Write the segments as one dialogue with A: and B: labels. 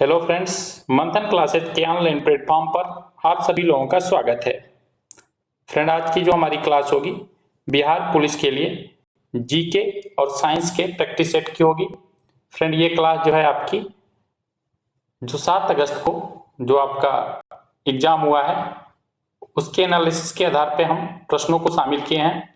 A: Hello friends, मंथन classes के online platform पर आप सभी लोगों का स्वागत है। फ्रेंड, आज की जो हमारी क्लास होगी बिहार पुलिस के लिए जीके और साइंस के प्रैक्टिस सेट की होगी। फ्रेंड, ये क्लास जो है आपकी जो 7 अगस्त को जो आपका एग्जाम हुआ है उसके एनालिसिस के आधार पे हम प्रश्नों को शामिल किए हैं।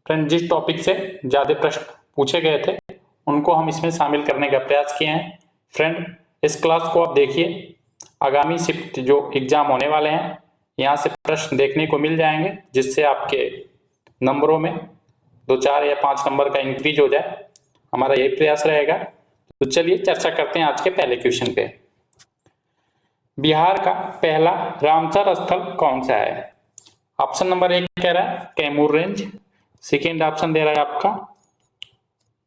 A: फ्रेंड, जिस टॉपिक से ज़्यादा प्रश्न पूछे गए थे उनको हम इसमें शामिल करने का प्रयास किए हैं। फ्रेंड, इस क्लास को आप देखिए, आगामी शिफ्ट जो एग्जाम होने वाले हैं यहाँ से प्रश्न देखने को मिल जाएंगे, जिससे आपके नंबरों में 2, 4 या 5 नंबर का इंक्रीज हो जाए, हमारा यही प्रयास रहेगा। तो चलिए चर्चा करते हैं आज के पहले क्वेश्चन पे। बिहार का पहला रामसर स्थल कौन सा है? ऑप्शन नंबर 1 कह रहा है कैमूर रेंज, सेकेंड ऑप्शन दे रहा है आपका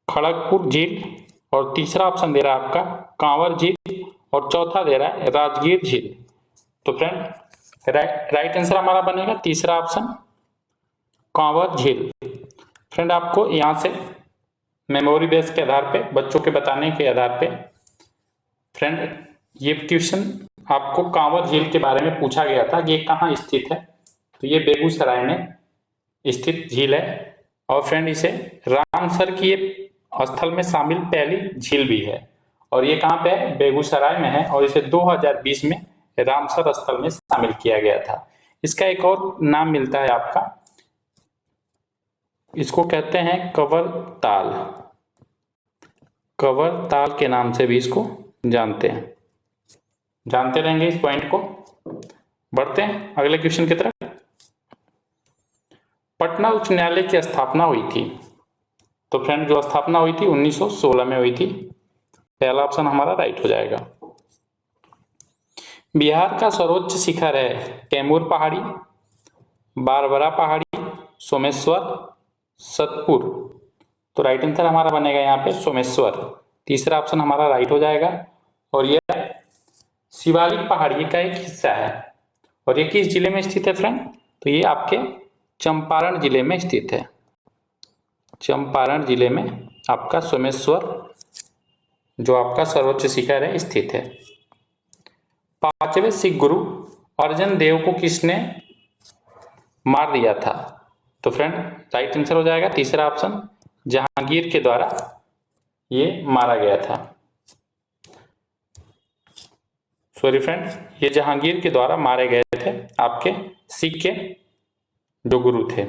A: खड़गपुर झील, और तीसरा ऑप्शन दे रहा है आपका कांवर झील, और चौथा दे रहा है राजगीर झील। तो फ्रेंड, राइट आंसर हमारा बनेगा तीसरा ऑप्शन कांवर झील। फ्रेंड, आपको यहां से मेमोरी बेस के आधार पे, बच्चों के बताने के आधार पे, फ्रेंड ये क्वेश्चन आपको कांवर झील के बारे में पूछा गया था कि ये कहाँ स्थित है। तो ये बेगूसराय में स्थित झील है, और फ्रेंड इसे रामसर की स्थल में शामिल पहली झील भी है, और ये कहाँ पे है? बेगूसराय में है, और इसे 2020 में रामसर स्थल में शामिल किया गया था। इसका एक और नाम मिलता है आपका, इसको कहते हैं कंवर ताल। कंवर ताल के नाम से भी इसको जानते हैं। जानते रहेंगे इस पॉइंट को। बढ़ते हैं अगले क्वेश्चन की तरफ। पटना उच्च न्यायालय की स्थापना हुई थी। तो फ्रेंड, जो स्थापना हुई थी 1916 में हुई थी। पहला ऑप्शन हमारा राइट हो जाएगा। बिहार का सर्वोच्च शिखर है कैमूर पहाड़ी, बारबरा पहाड़ी, सोमेश्वर, सतपुर। तो राइट आंसर हमारा बनेगा यहाँ पे सोमेश्वर। तीसरा ऑप्शन हमारा राइट हो जाएगा। और यह शिवालिक पहाड़ी का एक हिस्सा है, और ये किस जिले में स्थित है फ्रेंड? तो ये आपके चंपारण जिले में स्थित है। चंपारण जिले में आपका सोमेश्वर जो आपका सर्वोच्च शिखर है स्थित है। 5वें सिख गुरु अर्जन देव को किसने मार दिया था? तो फ्रेंड, राइट आंसर हो जाएगा तीसरा ऑप्शन जहांगीर के द्वारा ये मारा गया था। सॉरी फ्रेंड, ये जहांगीर के द्वारा मारे गए थे आपके सिख के जो गुरु थे।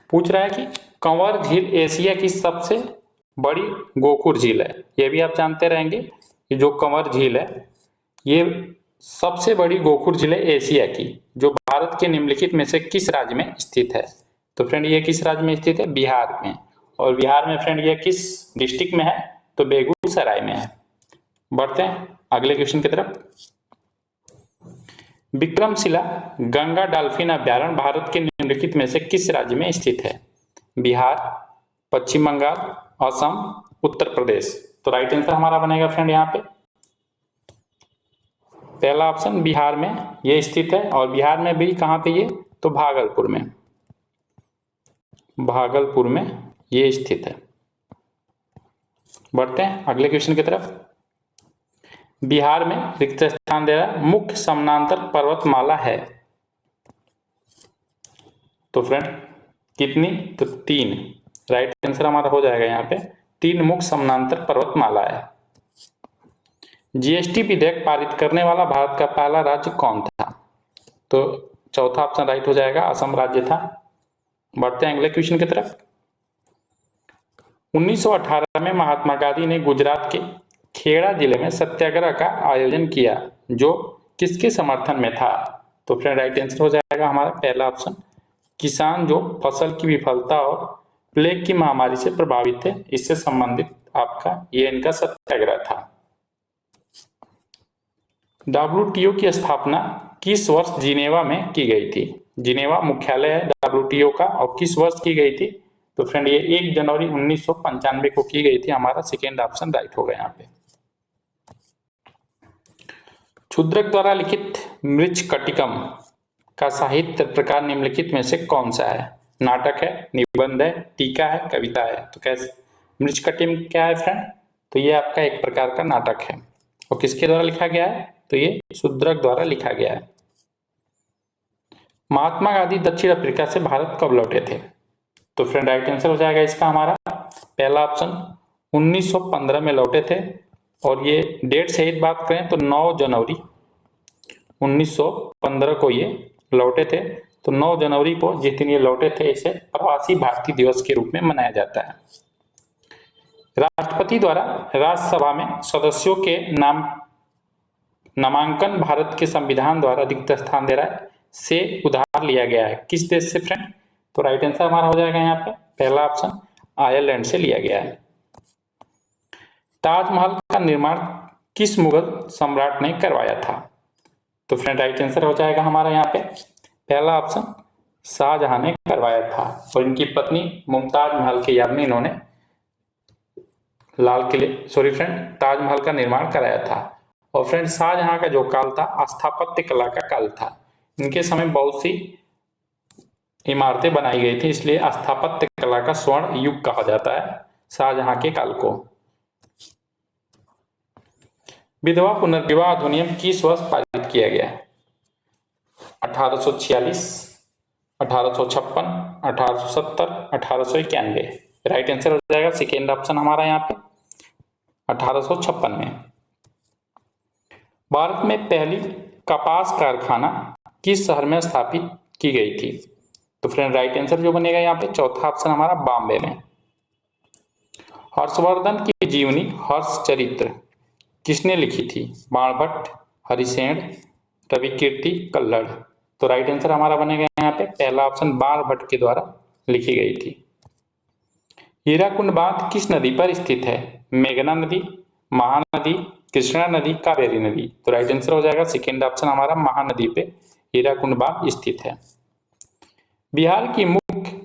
A: पूछ रहा है कि कंवर झील एशिया की सबसे बड़ी गोखुर झील है। ये भी आप जानते रहेंगे कि जो कंवर झील है ये सबसे बड़ी गोखुर झील है एशिया की, जो भारत के निम्नलिखित में से किस राज्य में स्थित है? तो फ्रेंड, ये किस राज्य में स्थित है? बिहार में। और बिहार में फ्रेंड ये किस डिस्ट्रिक्ट में है? तो बेगूसराय में है। बढ़ते हैं अगले क्वेश्चन की तरफ। विक्रमशिला गंगा डॉल्फिन अभ्यारण्य भारत के निम्नलिखित में से किस राज्य में स्थित है? बिहार, पश्चिम बंगाल, असम, उत्तर प्रदेश। तो राइट आंसर हमारा बनेगा फ्रेंड यहाँ पे पहला ऑप्शन बिहार में ये स्थित है। और बिहार में भी कहाँ पे ये? तो भागलपुर में। भागलपुर में ये स्थित है। बढ़ते हैं अगले क्वेश्चन की तरफ। बिहार में रिक्त स्थान दे रहा है मुख्य समानांतर पर्वतमाला है। तो फ्रेंड कितनी? तो 3। राइट आंसर हमारा हो जाएगा यहाँ पे 3 मुख्य समानांतर पर्वतमाला है। जीएसटी विधेयक पारित करने वाला भारत का पहला राज्य कौन था? तो चौथा ऑप्शन राइट हो जाएगा, असम राज्य था। बढ़ते हैं अगले क्वेश्चन की तरफ। 1918 में महात्मा गांधी ने गुजरात के खेड़ा जिले में सत्याग्रह का आयोजन किया, जो किसके समर्थन में था? तो फ्रेंड राइट आंसर हो जाएगा हमारा पहला ऑप्शन किसान जो फसल की विफलता और प्लेग की महामारी से प्रभावित थे, इससे संबंधित आपका ये इनका सत्याग्रह था। WTO की स्थापना किस वर्ष जिनेवा में की गई थी? जिनेवा मुख्यालय है WTO का, और किस वर्ष की गई थी? तो फ्रेंड ये 1 जनवरी 1995 को की गई थी। हमारा सेकेंड ऑप्शन राइट होगा यहाँ पे। क्षुद्रक द्वारा लिखित मृच्छकटिकम का साहित्य प्रकार निम्नलिखित में से कौन सा है? नाटक है, निबंध है, टीका है, कविता है। तो कैसे मृच्छकटिकम क्या है फ्रेंड? तो ये आपका एक प्रकार का नाटक है। और किसके द्वारा लिखा गया है? तो ये शूद्रक द्वारा लिखा गया है। महात्मा गांधी दक्षिण अफ्रीका से भारत कब लौटे थे? तो फ्रेंड राइट आंसर हो जाएगा इसका हमारा पहला ऑप्शन 1915 में लौटे थे। और ये डेट सहित बात करें तो 9 जनवरी 1915 को ये लौटे थे। तो 9 जनवरी को जिस दिन ये लौटे थे इसे प्रवासी भारतीय दिवस के रूप में मनाया जाता है। राष्ट्रपति द्वारा राज्यसभा में सदस्यों के नामांकन भारत के संविधान द्वारा अधिकतर स्थान दे रहा है से उधार लिया गया है। किस देश से फ्रेंड? तो राइट आंसर हमारा हो जाएगा यहाँ पे पहला ऑप्शन आयरलैंड से लिया गया है। ताजमहल का निर्माण किस मुगल सम्राट ने करवाया था? तो फ्रेंड राइट आंसर हो जाएगा हमारा यहाँ पे पहला ऑप्शन शाहजहां ने करवाया था। और इनकी पत्नी मुमताज महल के याद में इन्होंने ताजमहल का निर्माण कराया था। और फ्रेंड शाहजहां का जो काल था स्थापत्य कला का काल था। इनके समय बहुत सी इमारतें बनाई गई थी, इसलिए स्थापत्य कला का स्वर्ण युग कहा जाता है शाहजहां के काल को। विधवा पुनर्विवाह अधिनियम किस वर्ष पारित किया गया? 1846, 1856, 1870, 1891। राइट आंसर हो जाएगा सेकेंड ऑप्शन हमारा यहाँ पे 1856 में। भारत में पहली कपास कारखाना किस शहर में स्थापित की गई थी? तो फ्रेंड राइट आंसर जो बनेगा यहाँ पे चौथा ऑप्शन हमारा बॉम्बे में। हर्षवर्धन की जीवनी हर्ष चरित्र किसने लिखी थी? बाणभट्ट, हरिसेन, रविकीर्ति, कल्हड़। तो राइट आंसर हमारा बनेगा यहाँ पे पहला ऑप्शन बाणभट्ट के द्वारा लिखी गई थी। हीराकुंड बांध किस नदी पर स्थित है? मेघना नदी, महानदी, कृष्णा नदी, कावेरी नदी। तो राइट आंसर हो जाएगा सेकेंड ऑप्शन हमारा महानदी पे हीराकुंड बांध स्थित है। बिहार की मुख्य,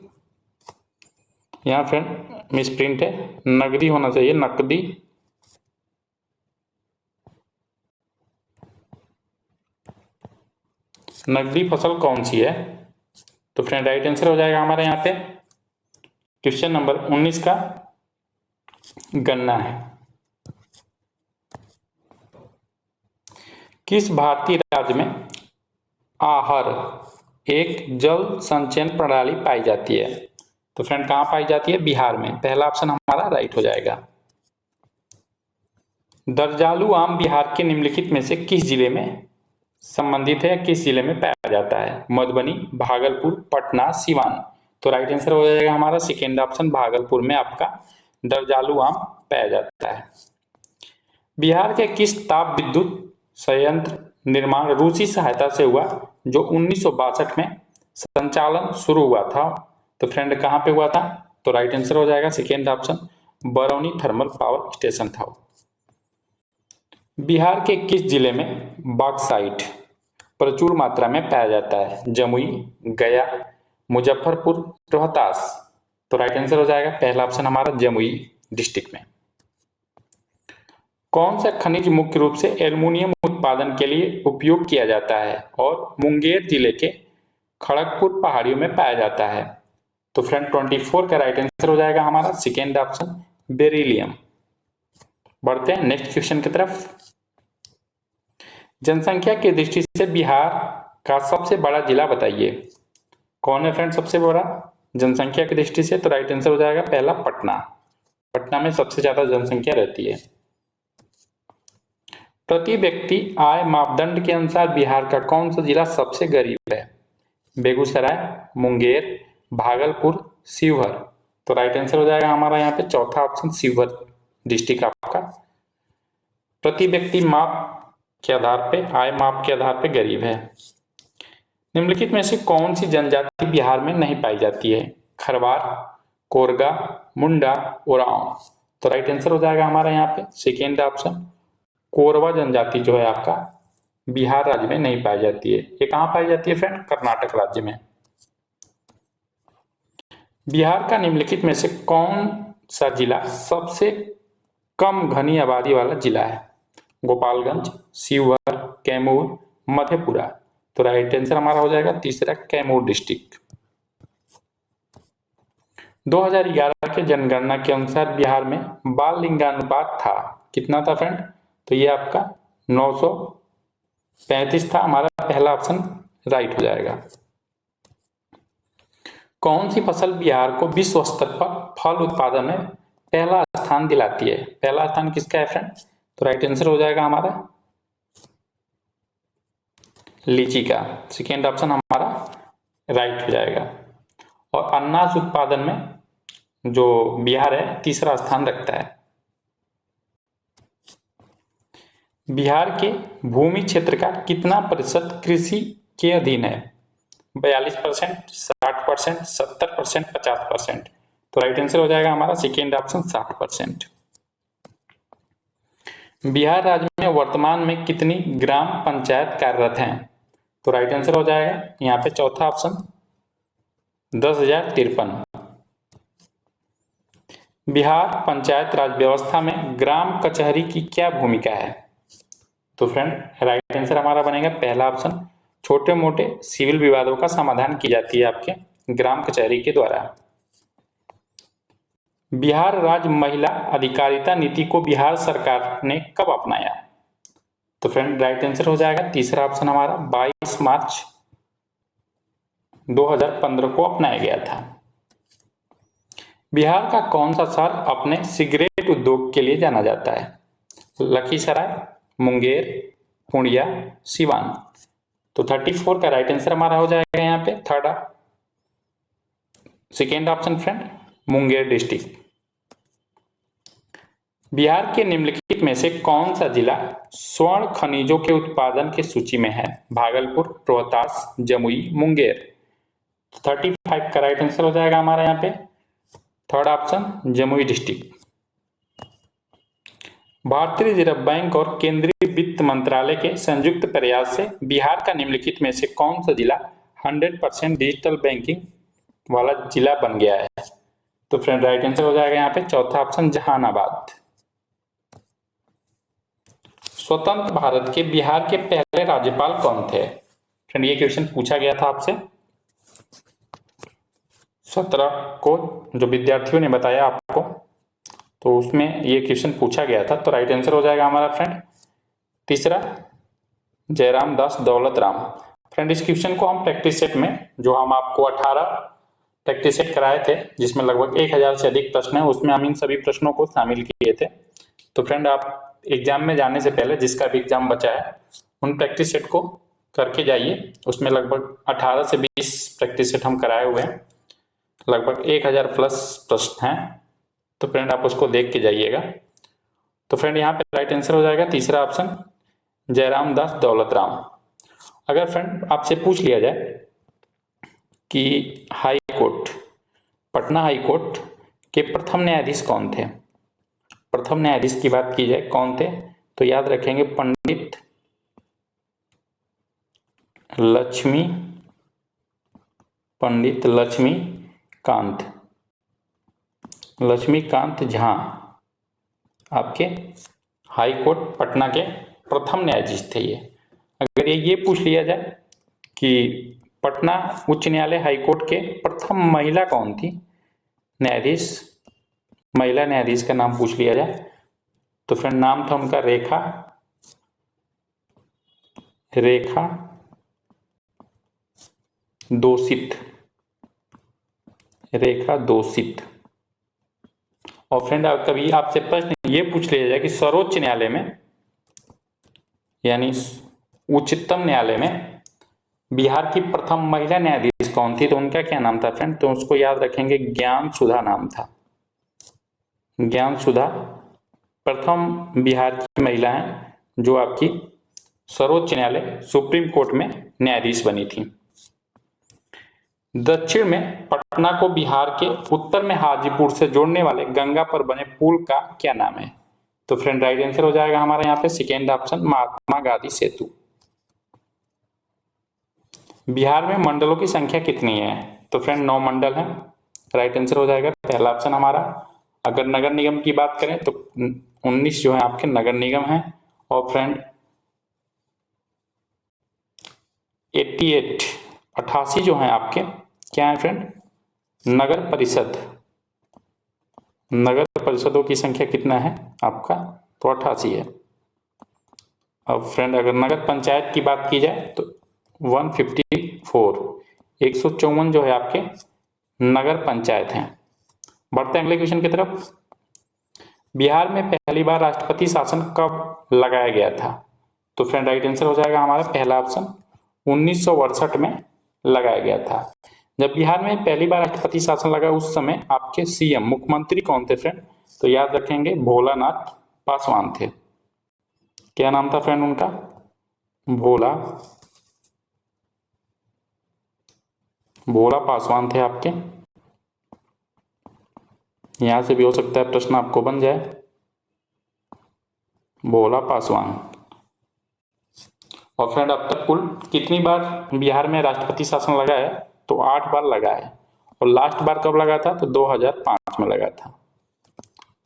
A: यहाँ फ्रेंड मिसप्रिंट है, नगदी होना चाहिए, नकदी। नकदी फसल कौन सी है? तो फ्रेंड राइट आंसर हो जाएगा हमारे यहाँ पे क्वेश्चन नंबर 19 का गन्ना है। किस भारतीय राज्य में आहर एक जल संचयन प्रणाली पाई जाती है? तो फ्रेंड कहां पाई जाती है? बिहार में। पहला ऑप्शन हमारा राइट हो जाएगा। दर्जालू आम बिहार के निम्नलिखित में से किस जिले में संबंधित है, किस जिले में पाया जाता है? मधुबनी, भागलपुर, पटना, सीवान। तो राइट आंसर हो जाएगा हमारा सेकेंड ऑप्शन भागलपुर में आपका दर्जालू आम पाया जाता है। बिहार के किस ताप विद्युत संयंत्र निर्माण रूसी सहायता से हुआ जो 1962 में संचालन शुरू हुआ था? तो फ्रेंड कहां पे हुआ था? तो राइट आंसर हो जाएगा second option Barauni thermal power station था। बिहार के किस जिले में बॉक्साइट प्रचुर मात्रा में पाया जाता है? जमुई, गया, मुजफ्फरपुर, रोहतास। तो राइट आंसर हो जाएगा पहला ऑप्शन हमारा जमुई डिस्ट्रिक्ट में। कौन सा खनिज मुख्य रूप से एल्युमिनियम उत्पादन के लिए उपयोग किया जाता है और मुंगेर जिले के खड़गपुर पहाड़ियों में पाया जाता है? तो फ्रेंड 24 का राइट आंसर हो जाएगा हमारा सेकेंड ऑप्शन बेरिलियम। बढ़ते हैं नेक्स्ट क्वेश्चन की तरफ। जनसंख्या की दृष्टि से बिहार का सबसे बड़ा जिला बताइए। कौन है फ्रेंड सबसे बड़ा जनसंख्या की दृष्टि से? तो राइट आंसर हो जाएगा पहला पटना। पटना में सबसे ज्यादा जनसंख्या रहती है। प्रति व्यक्ति आय मापदंड के अनुसार बिहार का कौन सा जिला सबसे गरीब है? बेगूसराय, मुंगेर, भागलपुर, शिवहर। तो राइट आंसर हो जाएगा हमारा यहाँ पे चौथा ऑप्शन शिवहर डिस्ट्रिक्ट आपका प्रति व्यक्ति माप के आधार पे, आय माप के आधार पे गरीब है। निम्नलिखित में से कौन सी जनजाति बिहार में नहीं पाई जाती है? खरवार, कोरगा, मुंडा, उरांव। तो राइट आंसर हो जाएगा हमारा यहाँ पे सेकेंड ऑप्शन कोरवा जनजाति जो है आपका बिहार राज्य में नहीं पाई जाती है। ये कहां पाई जाती है फ्रेंड? कर्नाटक राज्य में। बिहार का निम्नलिखित में से कौन सा जिला सबसे कम घनी आबादी वाला जिला है? गोपालगंज, शिवहर, कैमूर, मधेपुरा। तो राइट आंसर हमारा हो जाएगा तीसरा कैमूर डिस्ट्रिक्ट। 2011 के जनगणना के अनुसार बिहार में बाल लिंगानुपात था कितना था फ्रेंड? तो ये आपका 935 था, हमारा पहला ऑप्शन राइट हो जाएगा। कौन सी फसल बिहार को विश्व स्तर पर फल उत्पादन में पहला स्थान दिलाती है? पहला स्थान किसका है फ्रेंड? तो राइट आंसर हो जाएगा हमारा लीची का। सेकेंड ऑप्शन हमारा राइट हो जाएगा। और अनाज उत्पादन में जो बिहार है तीसरा स्थान रखता है। बिहार के भूमि क्षेत्र का कितना प्रतिशत कृषि के अधीन है? 42%, 60%, 70%, 50%। तो राइट आंसर हो जाएगा हमारा सेकेंड ऑप्शन 60%। बिहार राज्य में वर्तमान में कितनी ग्राम पंचायत कार्यरत हैं? तो राइट आंसर हो जाएगा यहाँ पे चौथा ऑप्शन 10,053। बिहार पंचायत राज व्यवस्था में ग्राम कचहरी की क्या भूमिका है? तो फ्रेंड राइट आंसर हमारा बनेगा पहला ऑप्शन, छोटे मोटे सिविल विवादों का समाधान की जाती है आपके ग्राम कचहरी के द्वारा। बिहार राज्य महिला अधिकारिता नीति को बिहार सरकार ने कब अपनाया? तो फ्रेंड राइट आंसर हो जाएगा तीसरा ऑप्शन हमारा 22 मार्च 2015 को अपनाया गया था। बिहार का कौन सा शहर अपने सिगरेट उद्योग के लिए जाना जाता है? लखीसराय, मुंगेर, पूर्णिया, सिवान। तो 34 का राइट आंसर हमारा हो जाएगा यहाँ पे third second option friend Munger district. Bihar के निम्नलिखित में से कौन सा जिला स्वर्ण खनिजों के उत्पादन की सूची में है? भागलपुर, रोहतास, जमुई, मुंगेर। 35 का राइट आंसर हो जाएगा हमारा यहाँ पे थर्ड ऑप्शन जमुई डिस्ट्रिक्ट। भारतीय रिजर्व बैंक और केंद्रीय वित्त मंत्रालय के संयुक्त प्रयास से बिहार का निम्नलिखित में से कौन सा जिला 100% डिजिटल बैंकिंग वाला जिला बन गया है? तो फ्रेंड राइट आंसर हो जाएगा यहाँ पे चौथा ऑप्शन जहानाबाद। स्वतंत्र भारत के बिहार के पहले राज्यपाल कौन थे? फ्रेंड ये क्वेश्चन पूछा गया था आपसे 17 को, जो विद्यार्थियों ने बताया आपको, तो उसमें ये क्वेश्चन पूछा गया था। तो राइट आंसर हो जाएगा हमारा फ्रेंड तीसरा जयराम दास दौलत राम। फ्रेंड इस क्वेश्चन को हम प्रैक्टिस सेट में, जो हम आपको 18 प्रैक्टिस सेट कराए थे जिसमें लगभग 1000 से अधिक प्रश्न है, उसमें हम इन सभी प्रश्नों को शामिल किए थे। तो फ्रेंड आप एग्जाम में जाने से पहले जिसका भी एग्जाम बचा है उन प्रैक्टिस सेट को करके जाइए। उसमें लगभग 18 से 20 प्रैक्टिस सेट हम कराए हुए हैं, लगभग 1000 प्लस प्रश्न हैं। तो फ्रेंड आप उसको देख के जाइएगा। तो फ्रेंड यहाँ पे राइट आंसर हो जाएगा तीसरा ऑप्शन जयराम दास दौलत राम। अगर फ्रेंड आपसे पूछ लिया जाए कि high court, Patna high court के प्रथम न्यायाधीश कौन थे? प्रथम न्यायाधीश की बात की जाए कौन थे, तो याद रखेंगे पंडित लक्ष्मीकांत झा आपके हाई कोर्ट पटना के प्रथम न्यायाधीश थे ये। अगर ये पूछ लिया जाए कि पटना उच्च न्यायालय हाई कोर्ट के प्रथम महिला कौन थी न्यायाधीश, महिला न्यायाधीश का नाम पूछ लिया जाए, तो फ्रेंड नाम था उनका रेखा दोषित। और फ्रेंड कभी आपसे प्रश्न ये पूछ लिया जाए कि सर्वोच्च न्यायालय में यानी उच्चतम न्यायालय में बिहार की प्रथम महिला न्यायाधीश कौन थी, तो उनका क्या नाम था फ्रेंड? तो उसको याद रखेंगे ज्ञान सुधा नाम था। ज्ञान सुधा प्रथम बिहार की महिला है जो आपकी सर्वोच्च न्यायालय सुप्रीम कोर्ट में न्यायाधीश बनी थी। दक्षिण में पटना को बिहार के उत्तर में हाजीपुर से जोड़ने वाले गंगा पर बने पुल का क्या नाम है? तो फ्रेंड राइट आंसर हो जाएगा हमारे यहाँ पे सेकेंड ऑप्शन महात्मा गांधी सेतु। बिहार में मंडलों की संख्या कितनी है? तो फ्रेंड 9 मंडल है। राइट आंसर हो जाएगा पहला ऑप्शन हमारा। अगर नगर निगम की बात करें तो 19 जो है आपके नगर निगम है। और फ्रेंड 88 जो है आपके क्या है फ्रेंड? नगर परिषदों की संख्या कितना है आपका? तो 88 है। अब फ्रेंड अगर नगर पंचायत की बात की जाए तो 154 154 जो है आपके नगर पंचायत हैं। बढ़ते हैं अगले क्वेश्चन की तरफ। बिहार में पहली बार राष्ट्रपति शासन कब लगाया गया था? तो फ्रेंड राइट आंसर हो जाएगा हमारा पहला ऑप्शन 1962 में लगाया गया था। जब बिहार में पहली बार राष्ट्रपति शासन लगा उस समय आपके सीएम मुख्यमंत्री कौन थे फ्रेंड? तो याद रखेंगे भोलानाथ पासवान थे। क्या नाम था फ्रेंड उनका? भोला पासवान थे आपके। यहां से भी हो सकता है प्रश्न आपको बन जाए, भोला पासवान। और फ्रेंड अब तक कुल कितनी बार बिहार में राष्ट्रपति शासन लगा है? तो 8 बार लगा है। और लास्ट बार कब लगा था? तो 2005 में लगा था।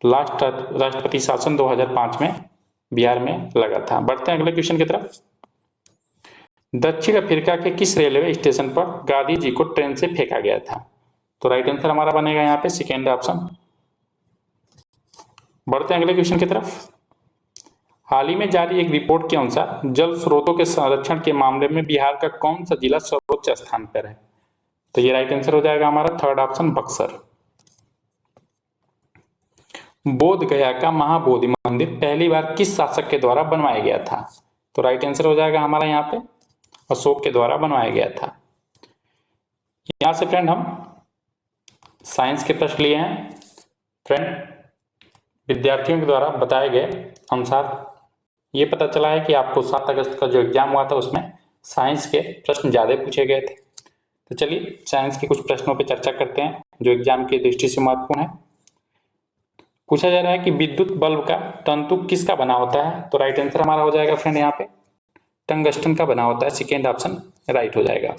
A: लास्ट राष्ट्रपति शासन 2005 में बिहार में लगा था। बढ़ते हैं अगले क्वेश्चन की तरफ। दक्षिण अफ्रीका के किस रेलवे स्टेशन पर गांधी जी को ट्रेन से फेंका गया था? तो राइट आंसर हमारा बनेगा यहाँ पे सेकेंड ऑप्शन। बढ़ते हैं अगले क्वेश्चन की तरफ। हाल ही में जारी एक रिपोर्ट के अनुसार जल स्रोतों के संरक्षण के मामले में बिहार का कौन सा जिला सर्वोच्च स्थान पर है? तो ये राइट आंसर हो जाएगा हमारा थर्ड ऑप्शन बक्सर। बोध गया का महाबोधि मंदिर पहली बार किस शासक के द्वारा बनवाया गया था? तो राइट आंसर हो जाएगा हमारा यहाँ पे अशोक के द्वारा बनवाया गया था। यहां से फ्रेंड हम साइंस के प्रश्न लिए हैं। फ्रेंड विद्यार्थियों के द्वारा बताए गए अनुसार ये पता चला है कि आपको 7 अगस्त का जो एग्जाम हुआ था उसमें साइंस के प्रश्न ज्यादा पूछे गए थे। तो चलिए साइंस के कुछ प्रश्नों पर चर्चा करते हैं जो एग्जाम की दृष्टि से महत्वपूर्ण है। पूछा जा रहा है कि विद्युत बल्ब का तंतु किसका बना होता है? तो राइट आंसर हमारा हो जाएगा फ्रेंड यहाँ पे टंगस्टन का बना होता है। सेकेंड ऑप्शन राइट हो जाएगा।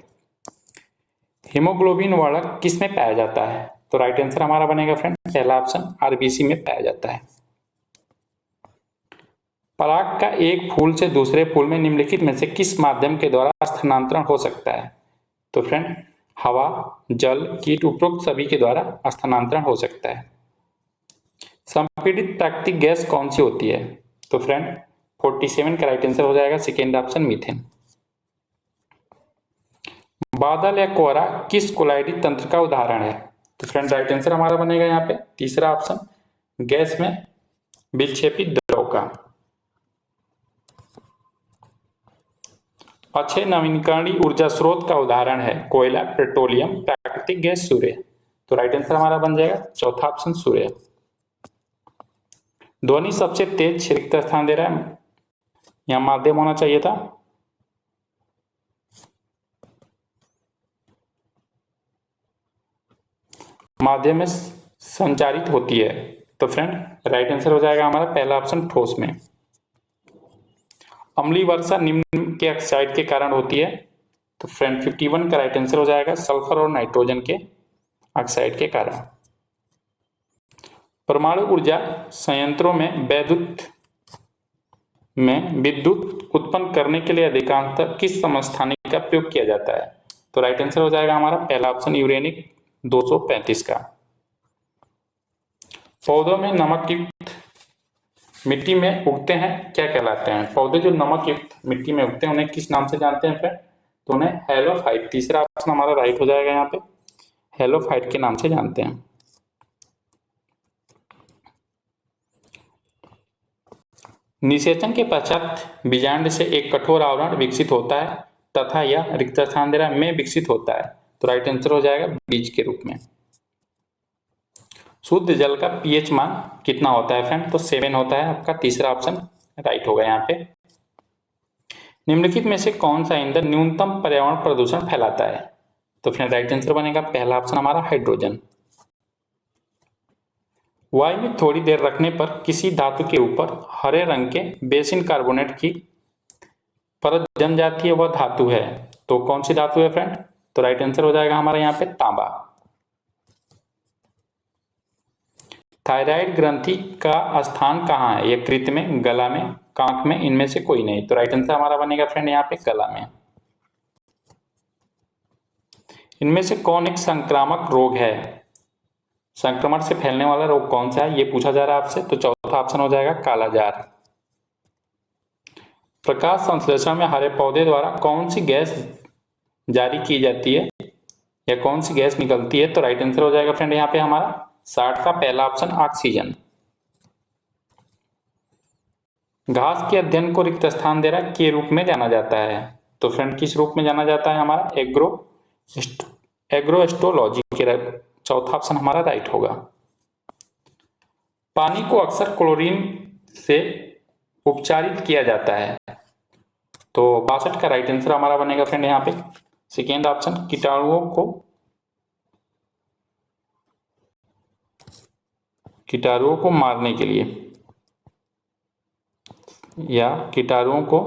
A: हीमोग्लोबिन वर्णक किस में पाया जाता है? तो राइट आंसर हमारा बनेगा फ्रेंड पहला ऑप्शन आरबीसी में पाया जाता है। पराग का एक फूल से दूसरे फूल में निम्नलिखित में से किस माध्यम के द्वारा स्थानांतरण हो सकता है? तो फ्रेंड हवा, जल, कीट उपरोक्त सभी के द्वारा स्थानांतरण हो सकता है। संपीड़ित प्राकृतिक गैस कौन सी होती है? तो फ्रेंड 47 का राइट आंसर हो जाएगा सेकेंड ऑप्शन मीथेन। बादल या कोहरा किस कोलाइडी तंत्र का उदाहरण है? तो फ्रेंड राइट आंसर हमारा बनेगा यहाँ पे तीसरा ऑप्शन गैस में विक्षेपित द्रव का। अक्षय नवीकरणीय ऊर्जा स्रोत का उदाहरण है कोयला, पेट्रोलियम, प्राकृतिक गैस, सूर्य। तो राइट आंसर हमारा बन जाएगा चौथा ऑप्शन सूर्य। ध्वनि सबसे तेज रिक्त स्थान दे रहा है, यहां माध्यम होना चाहिए था। माध्यम में संचारित होती है। तो फ्रेंड राइट आंसर हो जाएगा हमारा पहला ऑप्शन ठोस में। अम्लीय वर्षा निम्न के ऑक्साइड के कारण होती है। तो फ्रेंड 51 का राइट आंसर हो जाएगा सल्फर और नाइट्रोजन के ऑक्साइड के कारण। परमाणु ऊर्जा संयंत्रों में विद्युत उत्पन्न करने के लिए अधिकांशतः किस समस्थानिक का प्रयोग किया जाता है? तो राइट आंसर हो जाएगा हमारा पहला ऑप्शन यूरेनिक 235 का। पौधों में नमक युक्त मिट्टी में उगते हैं क्या कहलाते हैं? पौधे जो नमक युक्त मिट्टी में उगते हैं उन्हें किस नाम से जानते हैं फ्रेंड? तो उन्हें हेलोफाइट, तीसरा ऑप्शन हमारा राइट हो जाएगा यहाँ पे हेलोफाइट के नाम से जानते हैं। निषेचन के पश्चात बीजांड से एक कठोर आवरण विकसित होता है तथा यह रिक्त स्थान दे रहा है में विकसित होता है। तो राइट आंसर हो जाएगा बीज के रूप में। शुद्ध जल का पीएच मान कितना होता है फ्रेंड? तो 7 होता है आपका तीसरा ऑप्शन राइट होगा यहाँ पे। निम्नलिखित में से कौन सा ईंधन न्यूनतम पर्यावरण प्रदूषण फैलाता है? तो फ्रेंड राइट आंसर बनेगा पहला ऑप्शन हमारा हाइड्रोजन। वायु में थोड़ी देर रखने पर किसी धातु के ऊपर हरे रंग के बेसिन कार्बोनेट की परत जम जाती है, वह धातु है। तो कौन सी धातु है फ्रेंड? तो राइट आंसर हो जाएगा हमारा यहाँ पे तांबा। थायराइड ग्रंथि का स्थान कहाँ है? यकृत में, गला में, कांख में, इनमें से कोई नहीं। तो राइट आंसर हमारा बनेगा फ्रेंड यहाँ पे गला में। इनमें से कौन एक संक्रामक रोग है? संक्रमण से फैलने वाला रोग कौन सा है ये पूछा जा रहा है आपसे। तो चौथा ऑप्शन हो जाएगा कालाजार। प्रकाश संश्लेषण में हरे पौधे द्वारा कौन सी गैस जारी की जाती है या कौन सी गैस निकलती है? तो राइट आंसर हो जाएगा फ्रेंड यहाँ पे हमारा 60 का पहला ऑप्शन ऑक्सीजन। घास के अध्ययन को रिक्त स्थान दे रहा के रूप में जाना जाता है, तो फ्रेंड किस रूप में जाना जाता है? हमारा एग्रोएस्ट्रोलॉजी के चौथा ऑप्शन हमारा राइट होगा। पानी को अक्सर क्लोरीन से उपचारित किया जाता है, तो 62 का राइट आंसर हमारा बनेगा फ्रेंड यहाँ पे सेकेंड ऑप्शन। कीटाणुओं को मारने के लिए या कीटाणुओं को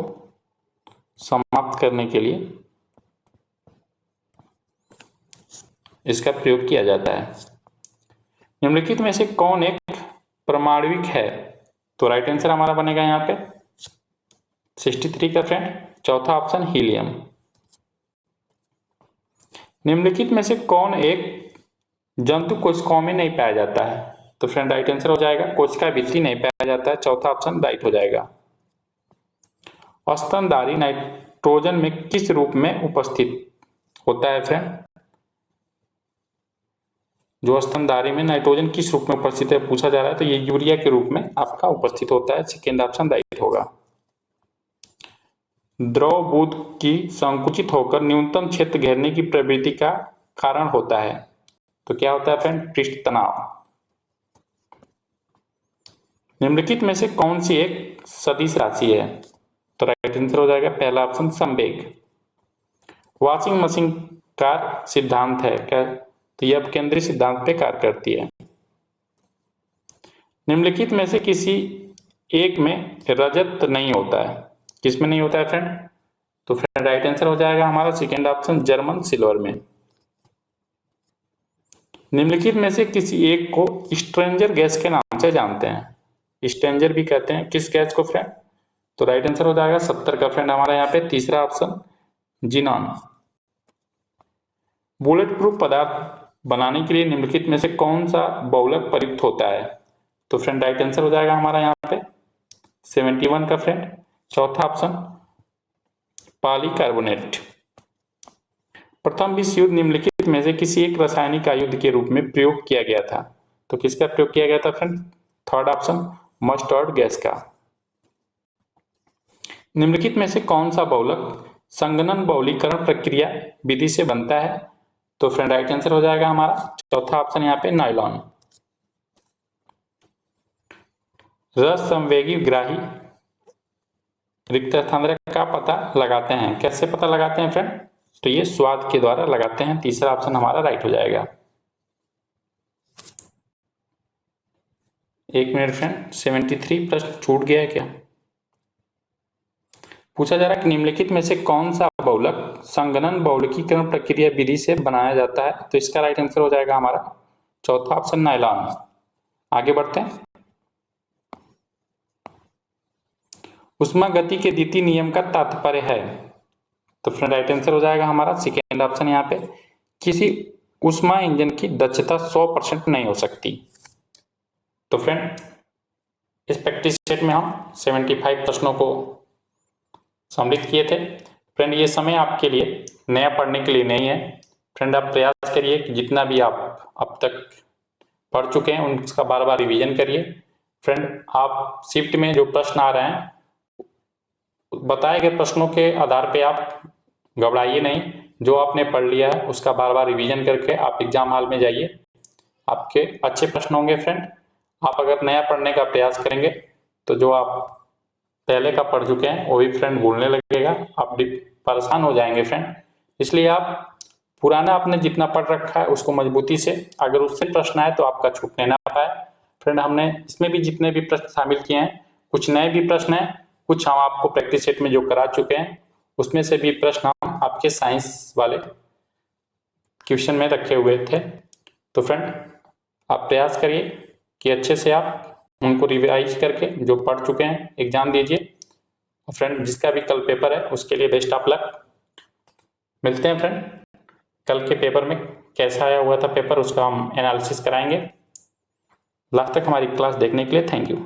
A: समाप्त करने के लिए इसका प्रयोग किया जाता है। निम्नलिखित में से कौन एक परमाणविक है? तो राइट आंसर हमारा बनेगा यहाँ पे 63 का फ्रेंड चौथा ऑप्शन हीलियम। निम्नलिखित में से कौन एक जंतु कोशिकाओं में नहीं पाया जाता है? तो फ्रेंड राइट आंसर हो जाएगा कोशिका भित्ति नहीं पाया जाता है, चौथा ऑप्शन राइट हो जाएगा। स्तनधारी नाइट्रोजन में किस रूप में उपस्थित होता है फ्रेंड? जो स्तनधारी में नाइट्रोजन किस रूप में उपस्थित है पूछा जा रहा है, तो ये यूरिया के रूप में आपका उपस्थित होता है, सेकेंड ऑप्शन राइट होगा। द्रव बूंद की संकुचित होकर न्यूनतम क्षेत्र घेरने की प्रवृत्ति का कारण होता है, तो क्या होता है फ्रेंड? पृष्ठ तनाव। निम्नलिखित में से कौन सी एक सदिश राशि है? तो राइट आंसर हो जाएगा पहला ऑप्शन संवेग। वॉशिंग मशीन का सिद्धांत है क्या? तो यह केंद्रीय सिद्धांत पे कार्य करती है। निम्नलिखित में से किसी एक में रजत नहीं होता है, किसमें नहीं होता है फ्रेंड? तो फ्रेंड राइट आंसर हो जाएगा हमारा सेकेंड ऑप्शन जर्मन सिल्वर में। निम्नलिखित में से किसी एक को स्ट्रेंजर गैस के नाम से जानते हैं, स्ट्रेंजर भी कहते हैं किस गैस को फ्रेंड? तो राइट आंसर हो जाएगा 70 का फ्रेंड हमारा यहाँ पे तीसरा ऑप्शन जिनॉन। बुलेट प्रूफ पदार्थ बनाने के लिए निम्नलिखित में से कौन सा बहुलक प्रयुक्त होता है? तो फ्रेंड राइट आंसर हो जाएगा हमारा यहाँ पे 71 का फ्रेंड चौथा ऑप्शन पॉलीकार्बोनेट। प्रथम विश्व युद्ध निम्नलिखित में से किसी एक रासायनिक आयुध के रूप में प्रयोग किया गया था, तो किसका प्रयोग किया गया था friend? Third option mustard gas का। निम्नलिखित में से कौन सा बहुलक संघनन बहुलीकरण प्रक्रिया विधि से बनता है? तो फ्रेंड राइट आंसर हो जाएगा हमारा चौथा ऑप्शन यहाँ पे नायलॉन। रस संवेगी ग्राही रिक्त स्थान का पता लगाते हैं, कैसे पता लगाते हैं फ्रेंड? तो ये स्वाद के द्वारा लगाते हैं, तीसरा ऑप्शन हमारा राइट हो जाएगा। एक मिनट फ्रेंड 73 प्रश्न छूट गया है क्या? पूछा जा रहा है कि निम्नलिखित में से कौन सा बहुलक संघनन बहुलकीकरण प्रक्रिया विधि से बनाया जाता है? तो इसका राइट आंसर हो जाएगा हमारा चौथा ऑप्शन नायलॉन। आगे बढ़ते हैं। उष्मा गति के द्वितीय नियम का तात्पर्य है, तो फ्रेंड राइट आंसर हो जाएगा हमारा सेकेंड ऑप्शन यहाँ पे किसी उष्मा इंजन की दक्षता 100% नहीं हो सकती। तो फ्रेंड इस प्रैक्टिस सेट में हम 75 प्रश्नों को सम्मिलित किए थे। फ्रेंड ये समय आपके लिए नया पढ़ने के लिए नहीं है। फ्रेंड आप प्रयास करिए कि जितना भी आप अब तक पढ़ चुके हैं उनका बार बार रिवीजन करिए। फ्रेंड आप शिफ्ट में जो प्रश्न आ रहे हैं बताए गए प्रश्नों के आधार पे आप घबराइए नहीं, जो आपने पढ़ लिया है उसका बार बार रिवीजन करके आप एग्जाम हॉल में जाइए, आपके अच्छे प्रश्न होंगे। फ्रेंड आप अगर नया पढ़ने का प्रयास करेंगे तो जो आप पहले का पढ़ चुके हैं वो भी फ्रेंड भूलने लगेगा, आप परेशान हो जाएंगे फ्रेंड। इसलिए आप पुराना आपने जितना पढ़ रखा है उसको मजबूती से, अगर उससे प्रश्न आए तो आपका छूटने ना पाए। फ्रेंड हमने इसमें भी जितने भी प्रश्न शामिल किए हैं, कुछ नए भी प्रश्न हैं, कुछ हम आपको प्रैक्टिस सेट में जो करा चुके हैं उसमें से भी प्रश्न हम आपके साइंस वाले क्वेश्चन में रखे हुए थे। तो फ्रेंड आप प्रयास करिए कि अच्छे से आप उनको रिवाइज करके जो पढ़ चुके हैं एग्जाम दीजिए। फ्रेंड जिसका भी कल पेपर है उसके लिए बेस्ट ऑफ लक। मिलते हैं फ्रेंड कल के पेपर में, कैसा आया हुआ था पेपर उसका हम एनालिसिस कराएंगे। लास्ट तक हमारी क्लास देखने के लिए थैंक यू।